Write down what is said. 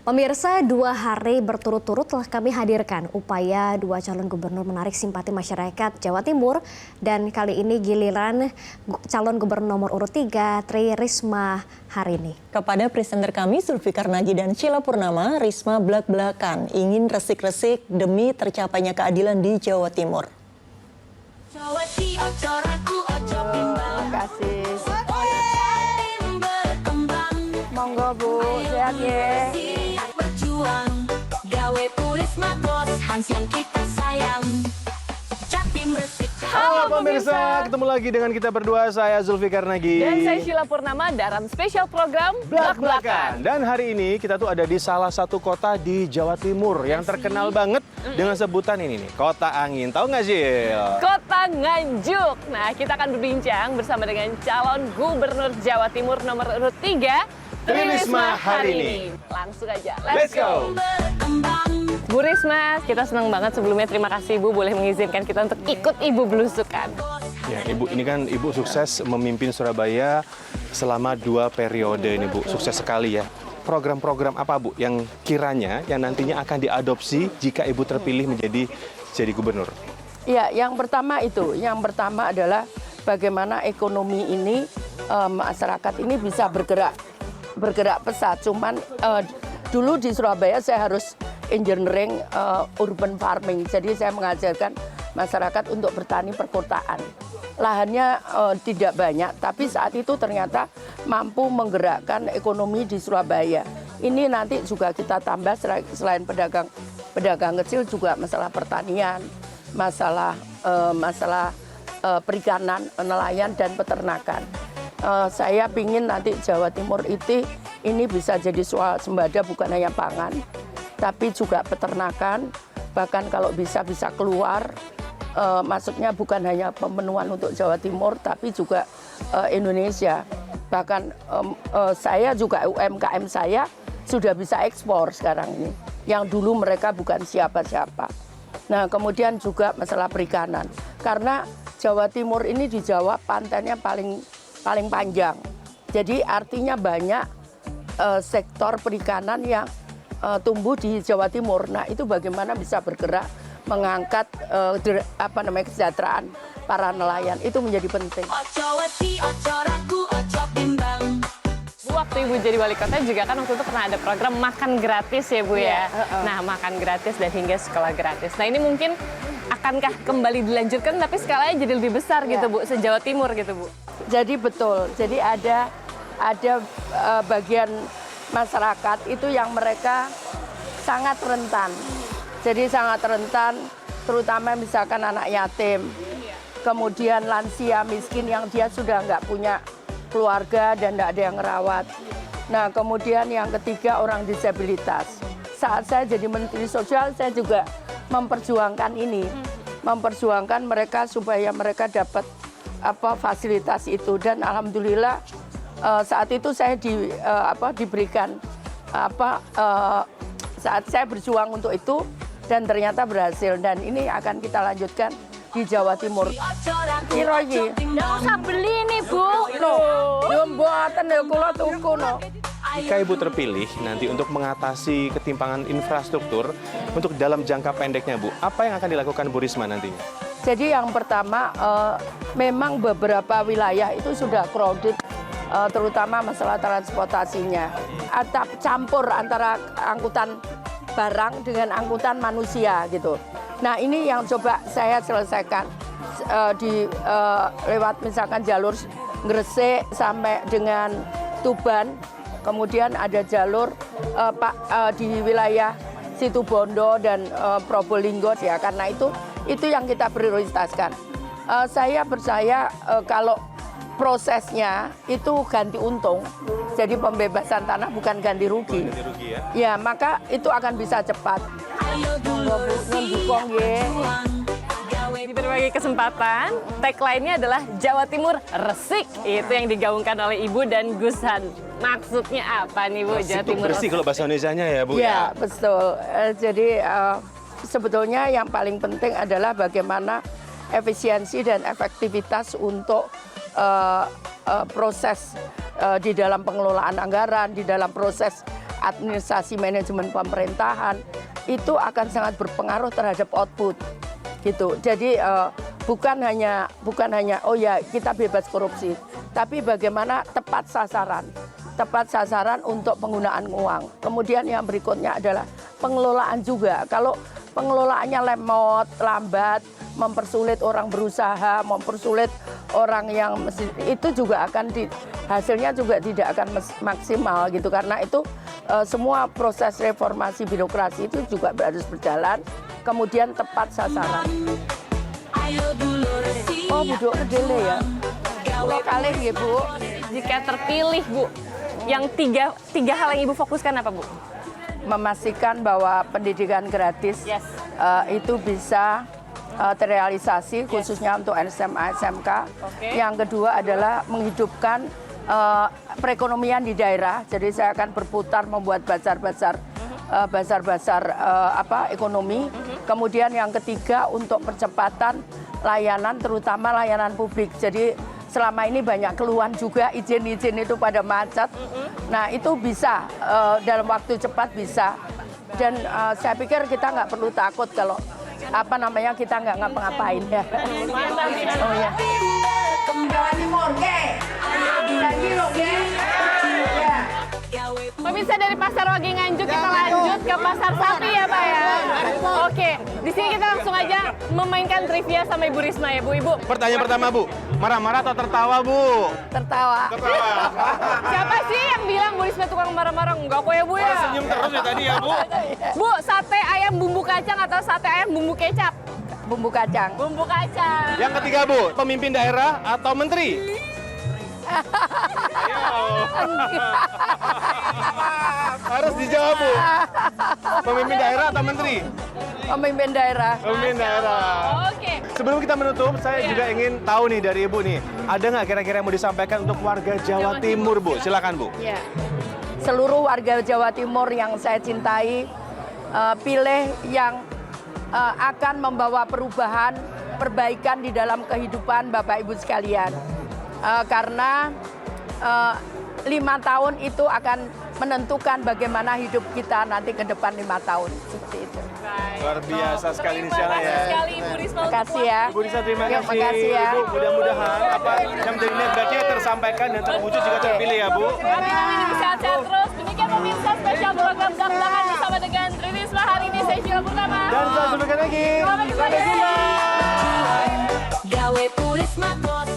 Pemirsa, 2 hari berturut-turut telah kami hadirkan upaya 2 calon gubernur menarik simpati masyarakat Jawa Timur. Dan kali ini giliran calon gubernur nomor urut 3, Tri Risma hari ini. Kepada presenter kami, Zulfikar Nagy dan Sheila Purnama, Risma belak-belakan ingin resik-resik demi tercapainya keadilan di Jawa Timur. Terima kasih. Monggo Bu, sehat ya. Halo pemirsa, ketemu lagi dengan kita berdua, saya Zulfikar Nagy. Dan saya Sheila Purnama dalam spesial program Blak-Blakan. Dan hari ini kita tuh ada di salah satu kota di Jawa Timur yang terkenal banget dengan sebutan ini nih, Kota Angin. Tahu nggak sih? Kota Nganjuk. Nah, kita akan berbincang bersama dengan calon gubernur Jawa Timur nomor urut 3, Tri Risma hari ini. Langsung aja, Let's go! Bu Risma, kita senang banget sebelumnya. Terima kasih Ibu boleh mengizinkan kita untuk ikut Ibu belusukan. Ya, Ibu, ini kan Ibu sukses memimpin Surabaya selama 2 periode ini, Bu. Sukses sekali ya. Program-program apa, Bu, yang kiranya yang nantinya akan diadopsi jika Ibu terpilih jadi gubernur? Ya, yang pertama itu, yang pertama adalah bagaimana ekonomi ini, masyarakat ini bisa bergerak pesat. Cuman dulu di Surabaya saya harus engineering urban farming. Jadi saya mengajarkan masyarakat untuk bertani perkotaan. Lahannya tidak banyak, tapi saat itu ternyata mampu menggerakkan ekonomi di Surabaya. Ini nanti juga kita tambah selain pedagang kecil juga masalah pertanian, masalah perikanan, nelayan dan peternakan. Saya ingin nanti Jawa Timur ini bisa jadi swasembada, bukan hanya pangan, tapi juga peternakan, bahkan kalau bisa keluar, maksudnya bukan hanya pemenuhan untuk Jawa Timur, tapi juga Indonesia. Bahkan saya juga UMKM saya sudah bisa ekspor sekarang ini, yang dulu mereka bukan siapa-siapa. Nah, kemudian juga masalah perikanan, karena Jawa Timur ini di Jawa pantainya paling panjang. Jadi artinya banyak sektor perikanan yang tumbuh di Jawa Timur. Nah, itu bagaimana bisa bergerak mengangkat kesejahteraan para nelayan, itu menjadi penting. Bu, waktu Ibu jadi wali kota juga kan waktu itu pernah ada program makan gratis ya Bu ya. Nah, makan gratis dan hingga sekolah gratis. Nah, ini mungkin akankah kembali dilanjutkan tapi skalanya jadi lebih besar gitu Bu, se-Jawa Timur gitu Bu? Jadi betul, jadi ada bagian masyarakat itu yang mereka sangat rentan. Jadi sangat rentan, terutama misalkan anak yatim, kemudian lansia miskin yang dia sudah nggak punya keluarga dan nggak ada yang ngerawat. Nah, kemudian yang ketiga orang disabilitas. Saat saya jadi Menteri Sosial, saya juga memperjuangkan ini, memperjuangkan mereka supaya mereka dapat fasilitas itu. Dan alhamdulillah saat itu saya diberikan saat saya berjuang untuk itu dan ternyata berhasil, dan ini akan kita lanjutkan di Jawa Timur. Kiroyi. Nggak usah beli nih Bu. Yo mboten ya kula tuku no. Jika Ibu terpilih nanti untuk mengatasi ketimpangan infrastruktur untuk dalam jangka pendeknya, Bu, apa yang akan dilakukan Bu Risma nantinya? Jadi yang pertama, memang beberapa wilayah itu sudah crowded, terutama masalah transportasinya. Campur antara angkutan barang dengan angkutan manusia gitu. Nah, ini yang coba saya selesaikan lewat misalkan jalur Gresik sampai dengan Tuban. Kemudian ada jalur di wilayah Situbondo dan Probolinggo ya, karena itu yang kita prioritaskan. Saya percaya kalau prosesnya itu ganti untung, jadi pembebasan tanah bukan ganti rugi. Ya, maka itu akan bisa cepat. Di berbagai kesempatan, tagline-nya adalah Jawa Timur Resik. Itu yang digaungkan oleh Ibu dan Gus Han. Maksudnya apa nih Bu, Jawa Timur Bersih kalau bahasa Indonesianya ya Bu? Ya, betul. Jadi sebetulnya yang paling penting adalah bagaimana efisiensi dan efektivitas untuk proses di dalam pengelolaan anggaran, di dalam proses administrasi manajemen pemerintahan, itu akan sangat berpengaruh terhadap output gitu. Jadi bukan hanya oh ya kita bebas korupsi, tapi bagaimana tepat sasaran untuk penggunaan uang. Kemudian yang berikutnya adalah pengelolaan juga. Kalau pengelolaannya lemot, lambat, mempersulit orang berusaha, mempersulit orang yang itu juga akan hasilnya juga tidak akan maksimal gitu, karena itu semua proses reformasi birokrasi itu juga harus berjalan, kemudian tepat sasaran. Oh, Bu Dele ya. Pulau Kalih ya, Bu. Jika terpilih, Bu, yang tiga hal yang Ibu fokuskan apa, Bu? Memastikan bahwa pendidikan gratis itu bisa terrealisasi khususnya untuk SMA, SMK. Yang kedua adalah menghidupkan perekonomian di daerah. Jadi saya akan berputar membuat bazar-bazar ekonomi. Kemudian yang ketiga untuk percepatan layanan, terutama layanan publik. Jadi selama ini banyak keluhan juga izin-izin itu pada macet. Nah itu bisa dalam waktu cepat bisa. Dan saya pikir kita nggak perlu takut kalau kita nggak ngapa-ngapain ya. Oh ya. Pemirsa, dari Pasar Wage Nganjuk kita lanjut ke Pasar Sapi ya Pak ya. Oke, di sini kita langsung aja memainkan trivia sama Ibu Risma ya Bu. Ibu. Pertanyaan pertama Bu, marah-marah atau tertawa Bu? Tertawa. Siapa sih yang bilang Bu Risma tukang marah-marah? Enggak kok ya Bu ya. Senyum terus ya tadi ya Bu. Bu, sate ayam bumbu kacang atau sate ayam bumbu kecap? Bumbu kacang. Bumbu kacang. Yang ketiga Bu, pemimpin daerah atau menteri? Harus dijawab Bu. Pemimpin daerah atau menteri? Pemimpin daerah. Pemimpin daerah. Oke. Sebelum kita menutup, saya juga ingin tahu nih dari Ibu nih, ada nggak kira-kira yang mau disampaikan untuk warga Jawa Timur Bu? Silakan Bu. Ya. Seluruh warga Jawa Timur yang saya cintai, pilih yang akan membawa perubahan, perbaikan di dalam kehidupan Bapak Ibu sekalian. Karena 5 tahun itu akan menentukan bagaimana hidup kita nanti ke depan 5 tahun. Seperti itu. Luar biasa sekali ini Syara ya. Terima kasih sekali Ibu Risma. Terima kasih ya. Ibu Risa, terima Yuk, kasih. makasih ya. Ibu, mudah-mudahan apa yang menjadi niat baiknya tersampaikan dan terwujud jika terpilih ya Bu. Amin, Ibu sehat-sehat terus. Demikian pemirsa spesial program Blak-Blakan bersama dengan Tri Risma. Hari ini saya Sheila Purnama. Dan saya sampaikan lagi. Sampai jumpa. Gawe puris mabos